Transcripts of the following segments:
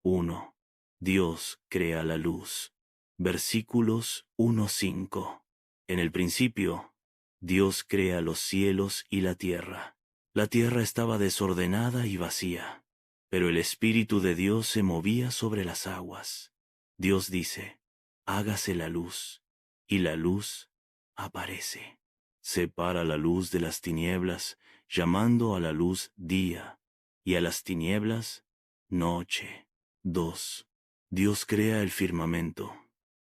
1. Dios crea la luz. Versículos 1-5. En el principio, Dios crea los cielos y la tierra. La tierra estaba desordenada y vacía, pero el Espíritu de Dios se movía sobre las aguas. Dios dice, hágase la luz, y la luz aparece. Separa la luz de las tinieblas, llamando a la luz día, y a las tinieblas noche. 2. Dios crea el firmamento.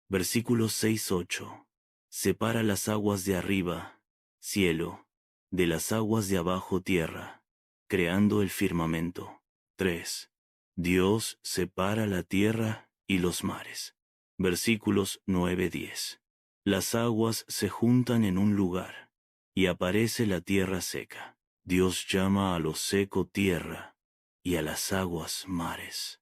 Versículos 6-8. Separa las aguas de arriba, cielo, de las aguas de abajo tierra, creando el firmamento. 3. Dios separa la tierra y los mares. Versículos 9-10. Las aguas se juntan en un lugar, y aparece la tierra seca. Dios llama a lo seco tierra, y a las aguas mares.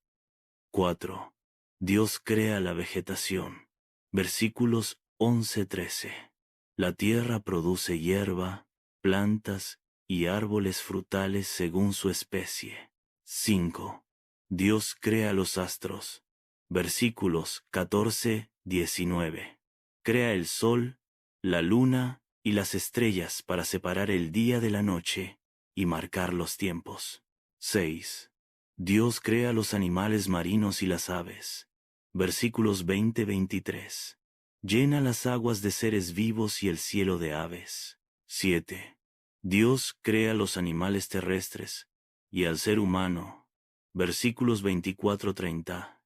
4. Dios crea la vegetación. Versículos 11-13. La tierra produce hierba, plantas y árboles frutales según su especie. 5. Dios crea los astros. Versículos 14-19. Crea el sol, la luna y las estrellas para separar el día de la noche y marcar los tiempos. 6. Dios crea los animales marinos y las aves. Versículos 20-23. Llena las aguas de seres vivos y el cielo de aves. 7. Dios crea los animales terrestres y al ser humano. Versículos 24-30.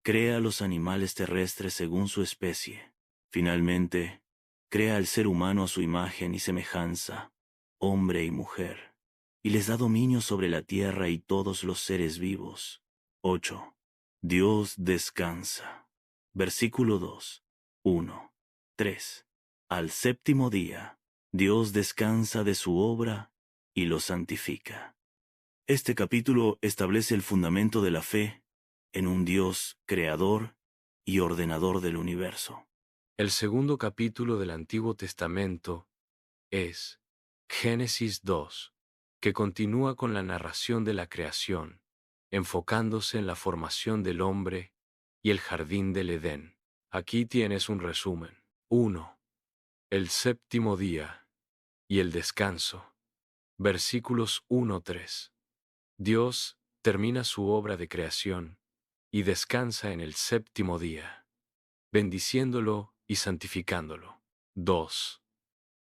Crea los animales terrestres según su especie. Finalmente, crea al ser humano a su imagen y semejanza, hombre y mujer, y les da dominio sobre la tierra y todos los seres vivos. 8. Dios descansa. Versículo 2. 1. 3. Al séptimo día, Dios descansa de su obra y lo santifica. Este capítulo establece el fundamento de la fe en un Dios creador y ordenador del universo. El segundo capítulo del Antiguo Testamento es Génesis 2, que continúa con la narración de la creación, enfocándose en la formación del hombre y el jardín del Edén. Aquí tienes un resumen. 1. El séptimo día y el descanso. Versículos 1-3. Dios termina su obra de creación y descansa en el séptimo día, bendiciéndolo y santificándolo. 2.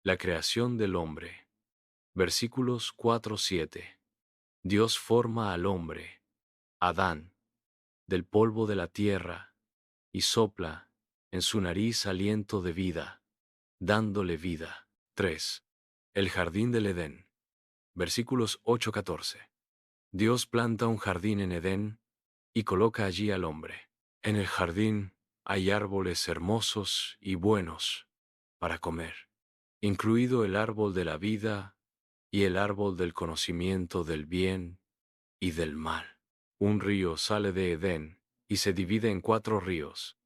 La creación del hombre. Versículos 4-7. Dios forma al hombre, Adán, del polvo de la tierra, y sopla en su nariz aliento de vida, dándole vida. 3. El jardín del Edén. Versículos 8-14. Dios planta un jardín en Edén y coloca allí al hombre. En el jardín hay árboles hermosos y buenos para comer, incluido el árbol de la vida y el árbol del conocimiento del bien y del mal. Un río sale de Edén y se divide en 4 ríos: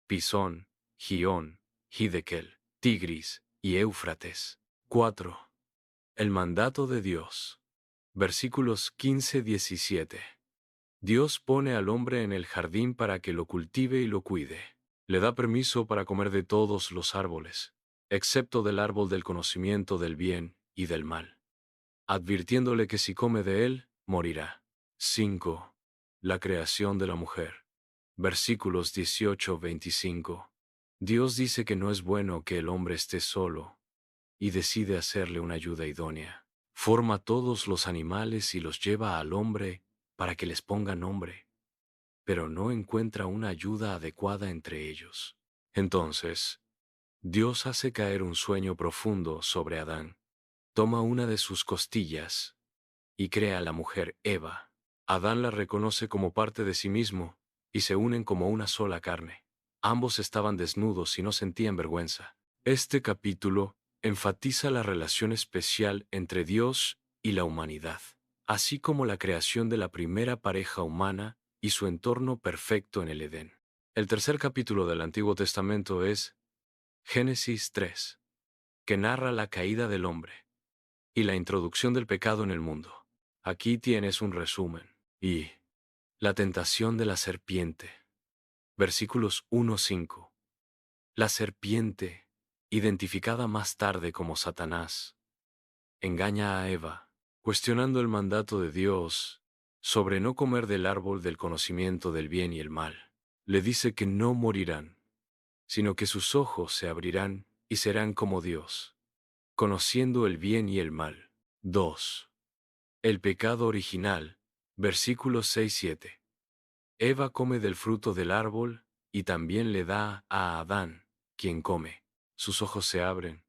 Pisón, Gión, Hiddekel, Tigris y Éufrates. 4. El mandato de Dios. Versículos 15-17. Dios pone al hombre en el jardín para que lo cultive y lo cuide. Le da permiso para comer de todos los árboles, excepto del árbol del conocimiento del bien y del mal, advirtiéndole que si come de él, morirá. 5. La creación de la mujer. Versículos 18-25. Dios dice que no es bueno que el hombre esté solo, y decide hacerle una ayuda idónea. Forma todos los animales y los lleva al hombre para que les ponga nombre, pero no encuentra una ayuda adecuada entre ellos. Entonces, Dios hace caer un sueño profundo sobre Adán. Toma una de sus costillas y crea a la mujer Eva. Adán la reconoce como parte de sí mismo y se unen como una sola carne. Ambos estaban desnudos y no sentían vergüenza. Este capítulo enfatiza la relación especial entre Dios y la humanidad, así como la creación de la primera pareja humana y su entorno perfecto en el Edén. El tercer capítulo del Antiguo Testamento es Génesis 3, que narra la caída del hombre y la introducción del pecado en el mundo. Aquí tienes un resumen. Y La tentación de la serpiente. Versículos 1-5. La serpiente, identificada más tarde como Satanás, engaña a Eva, cuestionando el mandato de Dios sobre no comer del árbol del conocimiento del bien y el mal. Le dice que no morirán, sino que sus ojos se abrirán y serán como Dios, conociendo el bien y el mal. 2. El pecado original. Versículos 6-7. Eva come del fruto del árbol y también le da a Adán, quien come. Sus ojos se abren,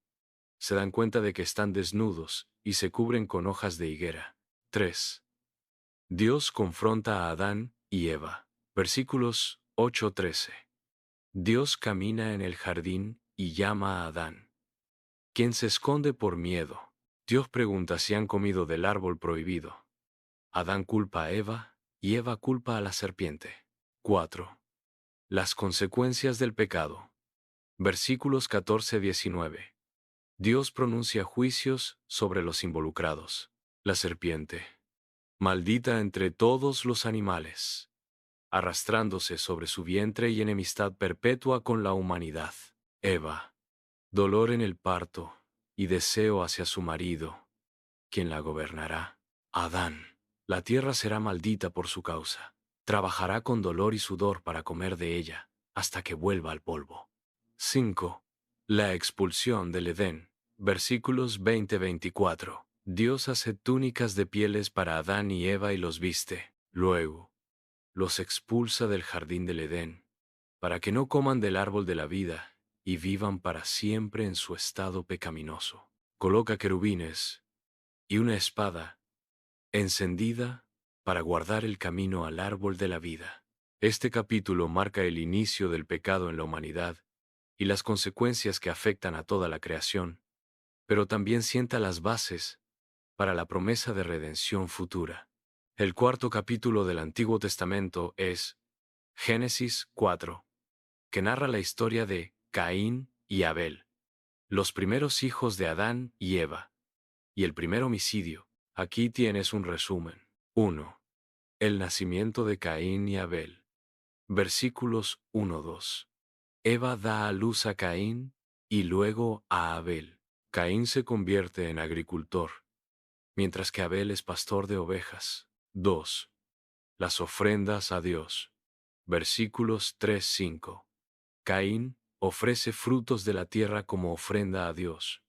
se dan cuenta de que están desnudos y se cubren con hojas de higuera. 3. Dios confronta a Adán y Eva. Versículos 8-13. Dios camina en el jardín y llama a Adán, quien se esconde por miedo. Dios pregunta si han comido del árbol prohibido. Adán culpa a Eva y Eva culpa a la serpiente. 4. Las consecuencias del pecado. Versículos 14-19. Dios pronuncia juicios sobre los involucrados. La serpiente, maldita entre todos los animales, arrastrándose sobre su vientre y enemistad perpetua con la humanidad. Eva, dolor en el parto y deseo hacia su marido, quien la gobernará. Adán, la tierra será maldita por su causa. Trabajará con dolor y sudor para comer de ella, hasta que vuelva al polvo. 5. La expulsión del Edén. Versículos 20-24. Dios hace túnicas de pieles para Adán y Eva y los viste. Luego, los expulsa del jardín del Edén, para que no coman del árbol de la vida y vivan para siempre en su estado pecaminoso. Coloca querubines y una espada encendida para guardar el camino al árbol de la vida. Este capítulo marca el inicio del pecado en la humanidad y las consecuencias que afectan a toda la creación, pero también sienta las bases para la promesa de redención futura. El cuarto capítulo del Antiguo Testamento es Génesis 4, que narra la historia de Caín y Abel, los primeros hijos de Adán y Eva, y el primer homicidio. Aquí tienes un resumen. 1. El nacimiento de Caín y Abel. Versículos 1-2. Eva da a luz a Caín y luego a Abel. Caín se convierte en agricultor, mientras que Abel es pastor de ovejas. 2. Las ofrendas a Dios. Versículos 3-5. Caín ofrece frutos de la tierra como ofrenda a Dios,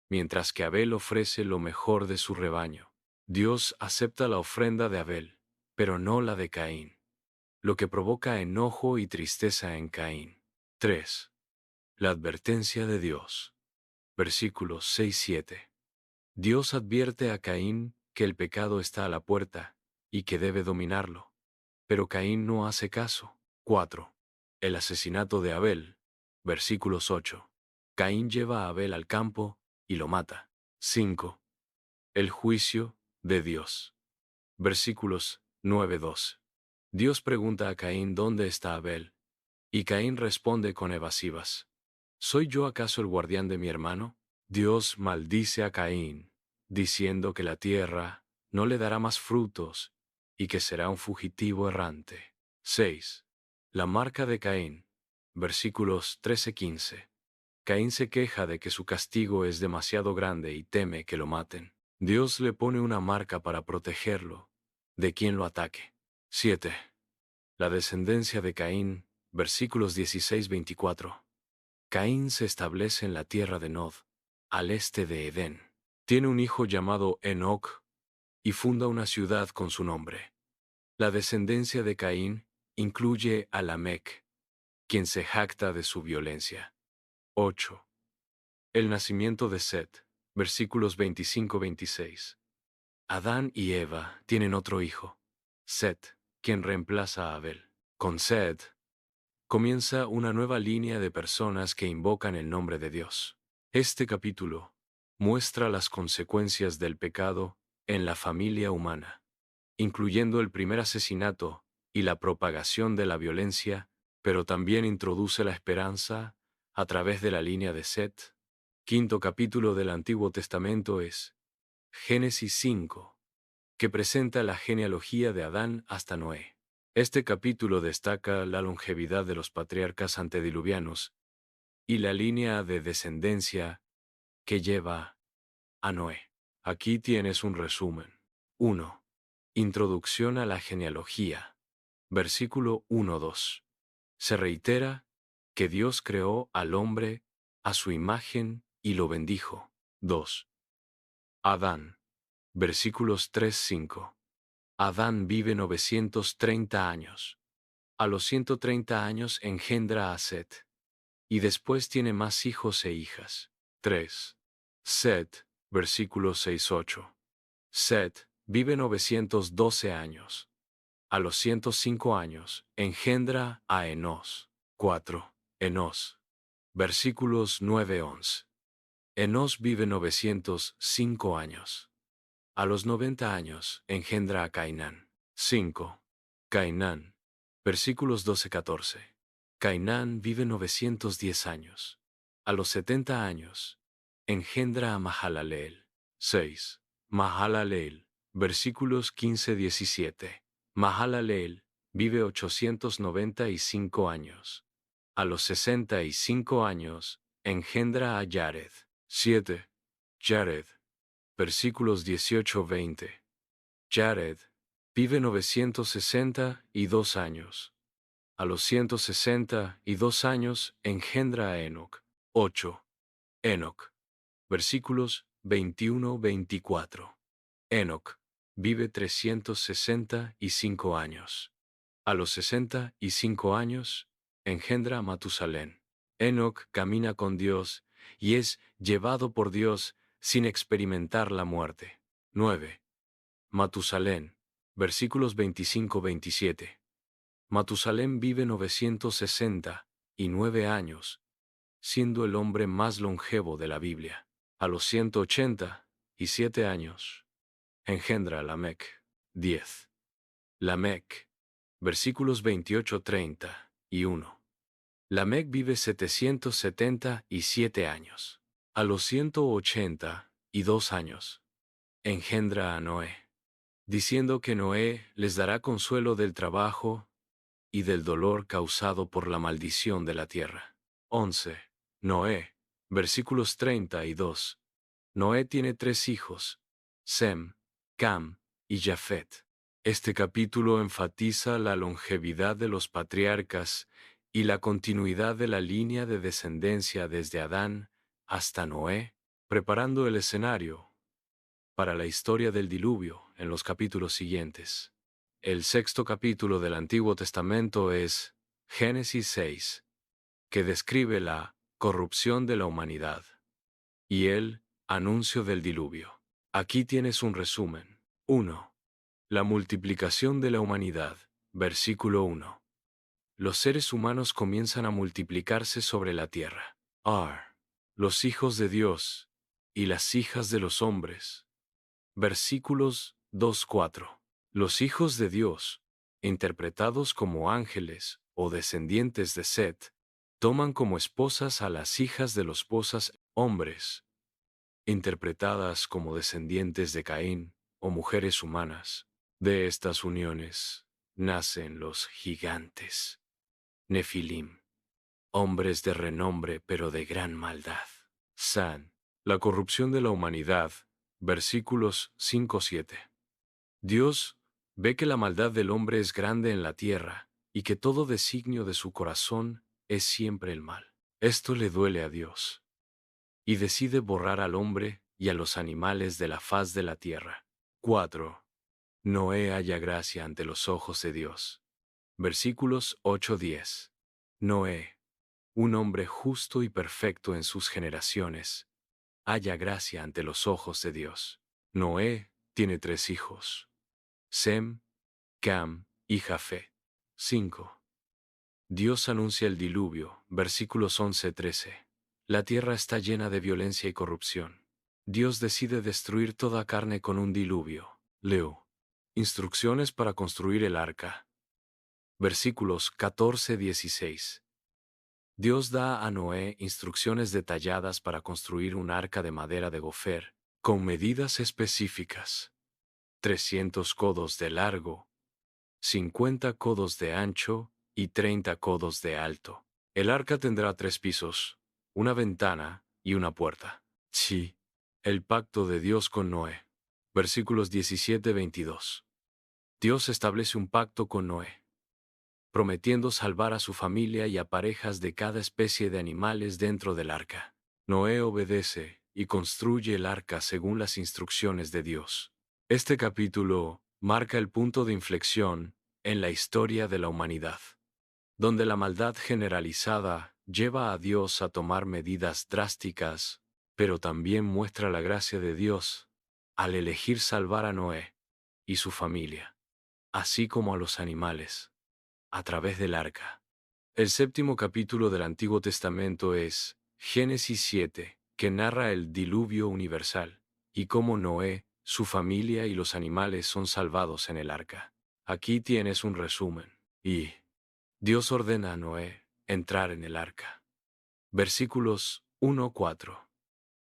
mientras que Abel ofrece lo mejor de su rebaño. Dios acepta la ofrenda de Abel, pero no la de Caín, lo que provoca enojo y tristeza en Caín. 3. La advertencia de Dios. Versículos 6-7. Dios advierte a Caín que el pecado está a la puerta y que debe dominarlo, pero Caín no hace caso. 4. El asesinato de Abel. Versículos 8. Caín lleva a Abel al campo y lo mata. 5. El juicio de Dios. Versículos 9-12. Dios pregunta a Caín dónde está Abel, y Caín responde con evasivas. ¿Soy yo acaso el guardián de mi hermano? Dios maldice a Caín, diciendo que la tierra no le dará más frutos y que será un fugitivo errante. 6. La marca de Caín. Versículos 13-15. Caín se queja de que su castigo es demasiado grande y teme que lo maten. Dios le pone una marca para protegerlo de quien lo ataque. 7. La descendencia de Caín. Versículos 16-24. Caín se establece en la tierra de Nod, al este de Edén. Tiene un hijo llamado Enoc y funda una ciudad con su nombre. La descendencia de Caín incluye a Lamec, quien se jacta de su violencia. 8. El nacimiento de Set. Versículos 25-26. Adán y Eva tienen otro hijo, Set, quien reemplaza a Abel. Con Set comienza una nueva línea de personas que invocan el nombre de Dios. Este capítulo muestra las consecuencias del pecado en la familia humana, incluyendo el primer asesinato y la propagación de la violencia, pero también introduce la esperanza a través de la línea de Set. Quinto capítulo del Antiguo Testamento es Génesis 5, que presenta la genealogía de Adán hasta Noé. Este capítulo destaca la longevidad de los patriarcas antediluvianos y la línea de descendencia que lleva a Noé. Aquí tienes un resumen. 1. Introducción a la genealogía. Versículo 1-2. Se reitera que Dios creó al hombre a su imagen y lo bendijo. 2. Adán. Versículos 3-5. Adán vive 930 años. A los 130 años engendra a Set, y después tiene más hijos e hijas. 3. Set, versículo 6-8. Set vive 912 años. A los 105 años engendra a Enos. 4. Enos. Versículos 9-11. Enos vive 905 años. A los 90 años engendra a Cainán. 5. Cainán. Versículos 12-14. Cainán vive 910 años. A los 70 años engendra a Mahalaleel. 6. Mahalaleel. Versículos 15-17. Mahalaleel vive 895 años. A los 65 años engendra a Yared. 7. Yared. Versículos 18-20. Yared vive 962 años. A los 162 años engendra a Enoc. 8. Enoc. Versículos 21-24. Enoc vive 365 años. A los 65 años engendra a Matusalén. Enoc camina con Dios y es llevado por Dios sin experimentar la muerte. 9. Matusalén. Versículos 25-27. Matusalén vive 969 años, siendo el hombre más longevo de la Biblia. A los 187 años engendra a Lamec. 10. Lamec. Versículos 28-31. Lamec vive 777 años. A los 182 años engendra a Noé, diciendo que Noé les dará consuelo del trabajo y del dolor causado por la maldición de la tierra. 11. Noé. Versículos 32. Noé tiene 3 hijos, Sem, Cam y Jafet. Este capítulo enfatiza la longevidad de los patriarcas y la continuidad de la línea de descendencia desde Adán hasta Noé, preparando el escenario para la historia del diluvio en los capítulos siguientes. El 6.º capítulo del Antiguo Testamento es Génesis 6, que describe la corrupción de la humanidad y el anuncio del diluvio. Aquí tienes un resumen. 1. La multiplicación de la humanidad. Versículo 1. Los seres humanos comienzan a multiplicarse sobre la tierra. R. Los hijos de Dios y las hijas de los hombres. Versículos 2-4. Los hijos de Dios, interpretados como ángeles o descendientes de Set, toman como esposas a las hijas de los esposas hombres, interpretadas como descendientes de Caín o mujeres humanas. De estas uniones nacen los gigantes, Nefilim, hombres de renombre pero de gran maldad. San, la corrupción de la humanidad. Versículos 5-7. Dios ve que la maldad del hombre es grande en la tierra y que todo designio de su corazón es siempre el mal. Esto le duele a Dios y decide borrar al hombre y a los animales de la faz de la tierra. 4. Noé halla gracia ante los ojos de Dios. Versículos 8-10. Noé, un hombre justo y perfecto en sus generaciones, halla gracia ante los ojos de Dios. Noé tiene 3 hijos, Sem, Cam y Jafet. 5. Dios anuncia el diluvio. Versículos 11-13. La tierra está llena de violencia y corrupción. Dios decide destruir toda carne con un diluvio. Leo. Instrucciones para construir el arca. Versículos 14-16. Dios da a Noé instrucciones detalladas para construir un arca de madera de gofer, con medidas específicas. 300 codos de largo, 50 codos de ancho y 30 codos de alto. El arca tendrá 3 pisos, una ventana y una puerta. Sí, el pacto de Dios con Noé. Versículos 17-22. Dios establece un pacto con Noé, prometiendo salvar a su familia y a parejas de cada especie de animales dentro del arca. Noé obedece y construye el arca según las instrucciones de Dios. Este capítulo marca el punto de inflexión en la historia de la humanidad, donde la maldad generalizada lleva a Dios a tomar medidas drásticas, pero también muestra la gracia de Dios al elegir salvar a Noé y su familia, así como a los animales, a través del arca. El séptimo capítulo del Antiguo Testamento es Génesis 7, que narra el diluvio universal y cómo Noé, su familia y los animales son salvados en el arca. Aquí tienes un resumen. Y Dios ordena a Noé entrar en el arca. Versículos 1-4.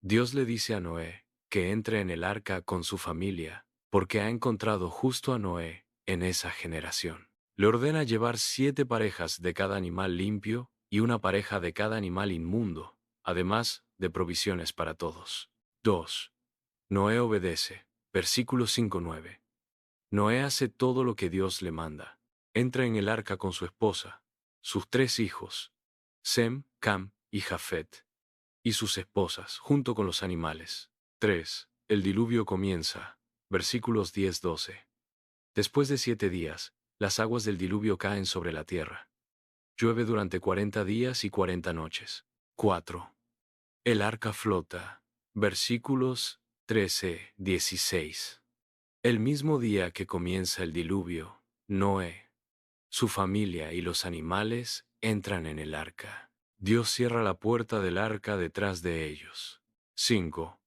Dios le dice a Noé que entre en el arca con su familia, porque ha encontrado justo a Noé en esa generación. Le ordena llevar 7 parejas de cada animal limpio y una pareja de cada animal inmundo, además de provisiones para todos. 2. Noé obedece. Versículo 5-9. Noé hace todo lo que Dios le manda. Entra en el arca con su esposa, sus 3 hijos, Sem, Cam y Jafet, y sus esposas, junto con los animales. 3. El diluvio comienza. Versículos 10-12. Después de 7 días, las aguas del diluvio caen sobre la tierra. Llueve durante 40 días y 40 noches. 4. El arca flota. Versículos 13-16. El mismo día que comienza el diluvio, Noé, su familia y los animales entran en el arca. Dios cierra la puerta del arca detrás de ellos. 5.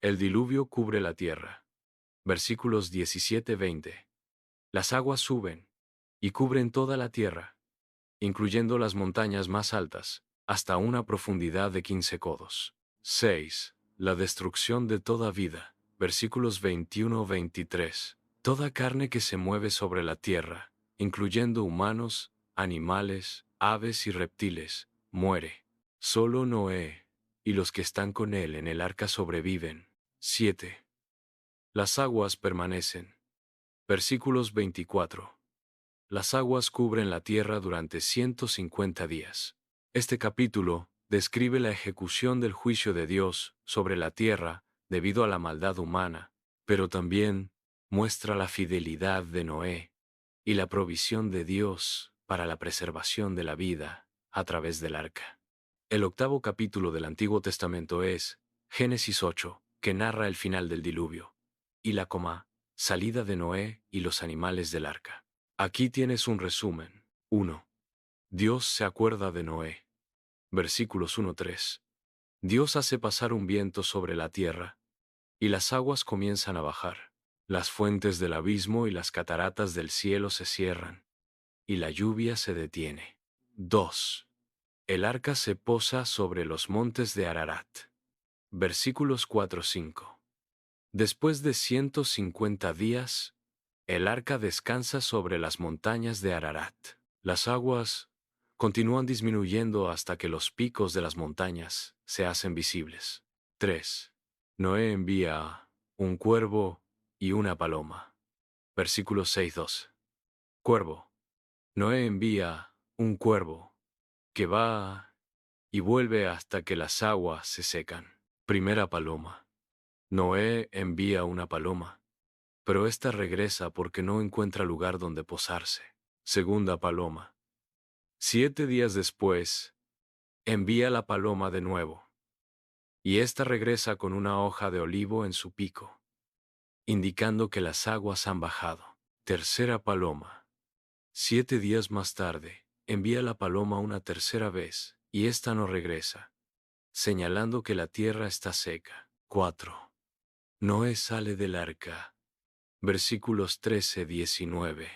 El diluvio cubre la tierra. Versículos 17-20. Las aguas suben y cubren toda la tierra, incluyendo las montañas más altas, hasta una profundidad de 15 codos. 6. La destrucción de toda vida. Versículos 21-23. Toda carne que se mueve sobre la tierra, incluyendo humanos, animales, aves y reptiles, muere. Solo Noé y los que están con él en el arca sobreviven. 7. Las aguas permanecen. Versículos 24. Las aguas cubren la tierra durante 150 días. Este capítulo describe la ejecución del juicio de Dios sobre la tierra debido a la maldad humana, pero también muestra la fidelidad de Noé y la provisión de Dios para la preservación de la vida a través del arca. El octavo capítulo del Antiguo Testamento es Génesis 8, que narra el final del diluvio, y la salida de Noé y los animales del arca. Aquí tienes un resumen. 1. Dios se acuerda de Noé. Versículos 1-3. Dios hace pasar un viento sobre la tierra, y las aguas comienzan a bajar. Las fuentes del abismo y las cataratas del cielo se cierran, y la lluvia se detiene. 2. El arca se posa sobre los montes de Ararat. Versículos 4-5. Después de 150 días, el arca descansa sobre las montañas de Ararat. Las aguas continúan disminuyendo hasta que los picos de las montañas se hacen visibles. 3. Noé envía un cuervo y una paloma. Versículo 6-2. Cuervo. Noé envía un cuervo que va y vuelve hasta que las aguas se secan. Primera paloma. Noé envía una paloma, pero ésta regresa porque no encuentra lugar donde posarse. Segunda paloma. 7 días después, envía la paloma de nuevo, y ésta regresa con una hoja de olivo en su pico, indicando que las aguas han bajado. Tercera paloma. 7 días más tarde, envía la paloma una tercera vez, y ésta no regresa, señalando que la tierra está seca. 4. Noé sale del arca. Versículos 13-19.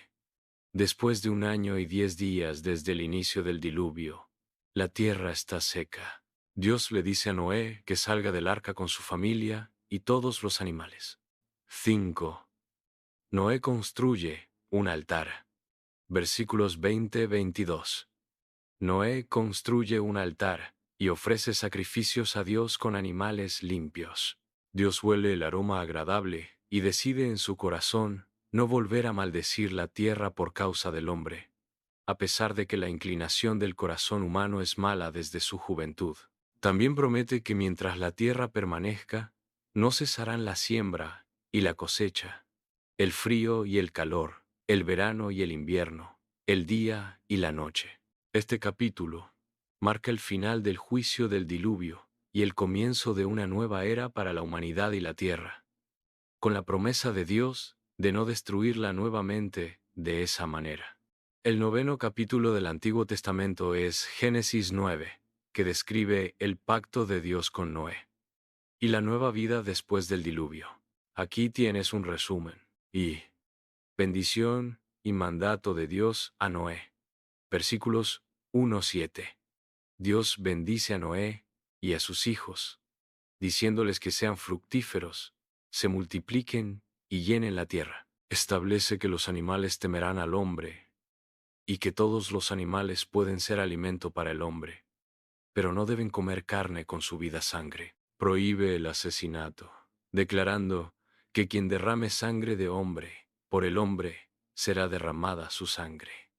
Después de 1 año y 10 días desde el inicio del diluvio, la tierra está seca. Dios le dice a Noé que salga del arca con su familia y todos los animales. 5. Noé construye un altar. Versículos 20-22. Noé construye un altar y ofrece sacrificios a Dios con animales limpios. Dios huele el aroma agradable y decide en su corazón no volver a maldecir la tierra por causa del hombre, a pesar de que la inclinación del corazón humano es mala desde su juventud. También promete que mientras la tierra permanezca, no cesarán la siembra y la cosecha, el frío y el calor, el verano y el invierno, el día y la noche. Este capítulo marca el final del juicio del diluvio y el comienzo de una nueva era para la humanidad y la tierra, con la promesa de Dios de no destruirla nuevamente de esa manera. El noveno capítulo del Antiguo Testamento es Génesis 9, que describe el pacto de Dios con Noé y la nueva vida después del diluvio. Aquí tienes un resumen. Y bendición y mandato de Dios a Noé. Versículos 1-7. Dios bendice a Noé y a sus hijos, diciéndoles que sean fructíferos, se multipliquen y llenen la tierra. Establece que los animales temerán al hombre y que todos los animales pueden ser alimento para el hombre, pero no deben comer carne con su vida sangre. Prohíbe el asesinato, declarando que quien derrame sangre de hombre, por el hombre será derramada su sangre,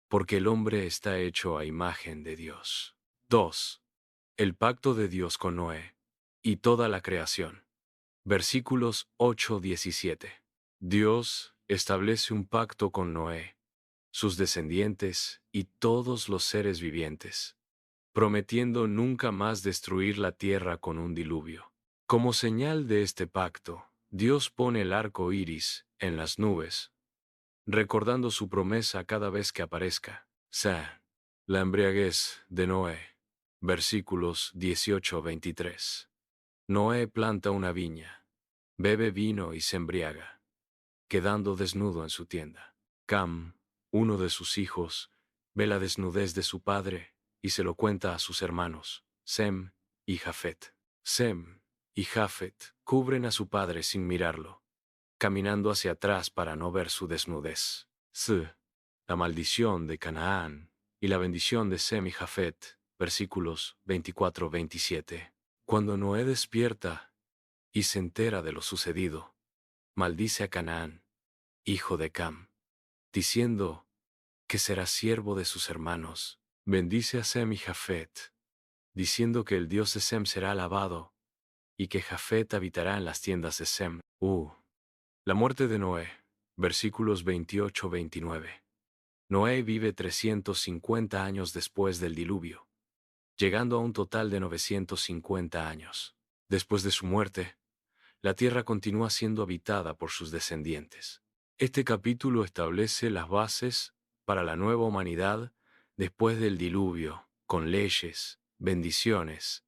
porque el hombre está hecho a imagen de Dios. 2. El pacto de Dios con Noé y toda la creación. Versículos 8-17. Dios establece un pacto con Noé, sus descendientes y todos los seres vivientes, prometiendo nunca más destruir la tierra con un diluvio. Como señal de este pacto, Dios pone el arco iris en las nubes, recordando su promesa cada vez que aparezca. La embriaguez de Noé. Versículos 18-23. Noé planta una viña, bebe vino y se embriaga, quedando desnudo en su tienda. Cam, uno de sus hijos, ve la desnudez de su padre y se lo cuenta a sus hermanos, Sem y Jafet. Sem y Jafet cubren a su padre sin mirarlo, caminando hacia atrás para no ver su desnudez. La maldición de Canaán y la bendición de Sem y Jafet, versículos 24-27. Cuando Noé despierta y se entera de lo sucedido, maldice a Canaán, hijo de Cam, diciendo que será siervo de sus hermanos. Bendice a Sem y Jafet, diciendo que el Dios de Sem será alabado y que Jafet habitará en las tiendas de Sem. La muerte de Noé, versículos 28-29. Noé vive 350 años después del diluvio, llegando a un total de 950 años. Después de su muerte, la tierra continúa siendo habitada por sus descendientes. Este capítulo establece las bases para la nueva humanidad después del diluvio, con leyes, bendiciones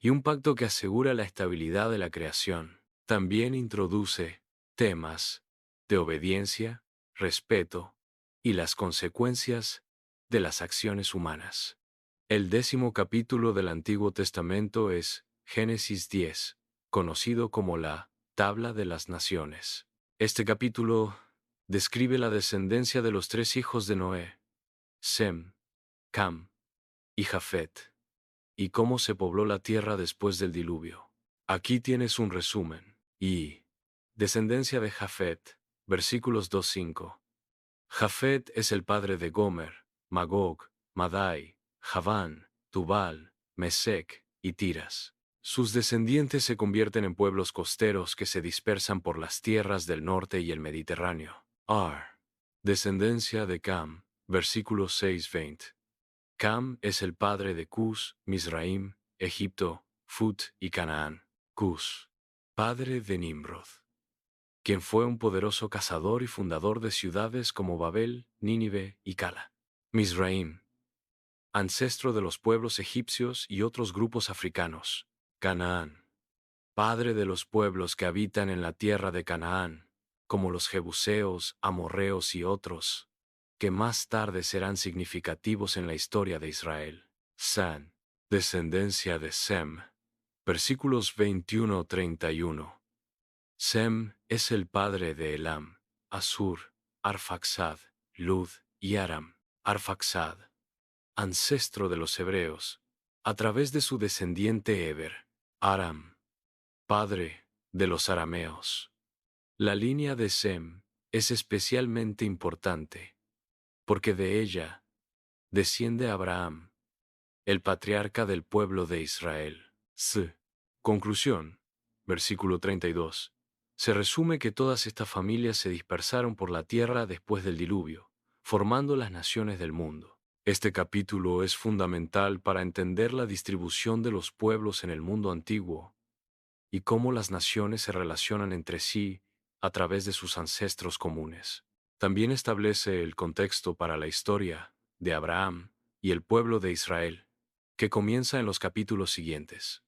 y un pacto que asegura la estabilidad de la creación. También introduce temas de obediencia, respeto y las consecuencias de las acciones humanas. El 10º capítulo del Antiguo Testamento es Génesis 10, conocido como la Tabla de las Naciones. Este capítulo describe la descendencia de los 3 hijos de Noé, Sem, Cam y Jafet, y cómo se pobló la tierra después del diluvio. Aquí tienes un resumen. Y descendencia de Jafet, versículos 2-5. Jafet es el padre de Gomer, Magog, Madai, Javán, Tubal, Mesec y Tiras. Sus descendientes se convierten en pueblos costeros que se dispersan por las tierras del norte y el Mediterráneo. Descendencia de Cam, versículos 6-20. Cam es el padre de Cus, Mizraim, Egipto, Fut y Canaán. Cus, padre de Nimrod, quien fue un poderoso cazador y fundador de ciudades como Babel, Nínive y Cala. Mizraim, ancestro de los pueblos egipcios y otros grupos africanos. Canaán, padre de los pueblos que habitan en la tierra de Canaán, como los jebuseos, amorreos y otros, que más tarde serán significativos en la historia de Israel. San, descendencia de Sem. Versículos 21-31. Sem es el padre de Elam, Asur, Arfaxad, Lud y Aram, Arfaxad, ancestro de los hebreos, a través de su descendiente Eber, Aram, padre de los arameos. La línea de Sem es especialmente importante, porque de ella desciende Abraham, el patriarca del pueblo de Israel. Conclusión. Versículo 32. Se resume que todas estas familias se dispersaron por la tierra después del diluvio, formando las naciones del mundo. Este capítulo es fundamental para entender la distribución de los pueblos en el mundo antiguo y cómo las naciones se relacionan entre sí a través de sus ancestros comunes. También establece el contexto para la historia de Abraham y el pueblo de Israel, que comienza en los capítulos siguientes.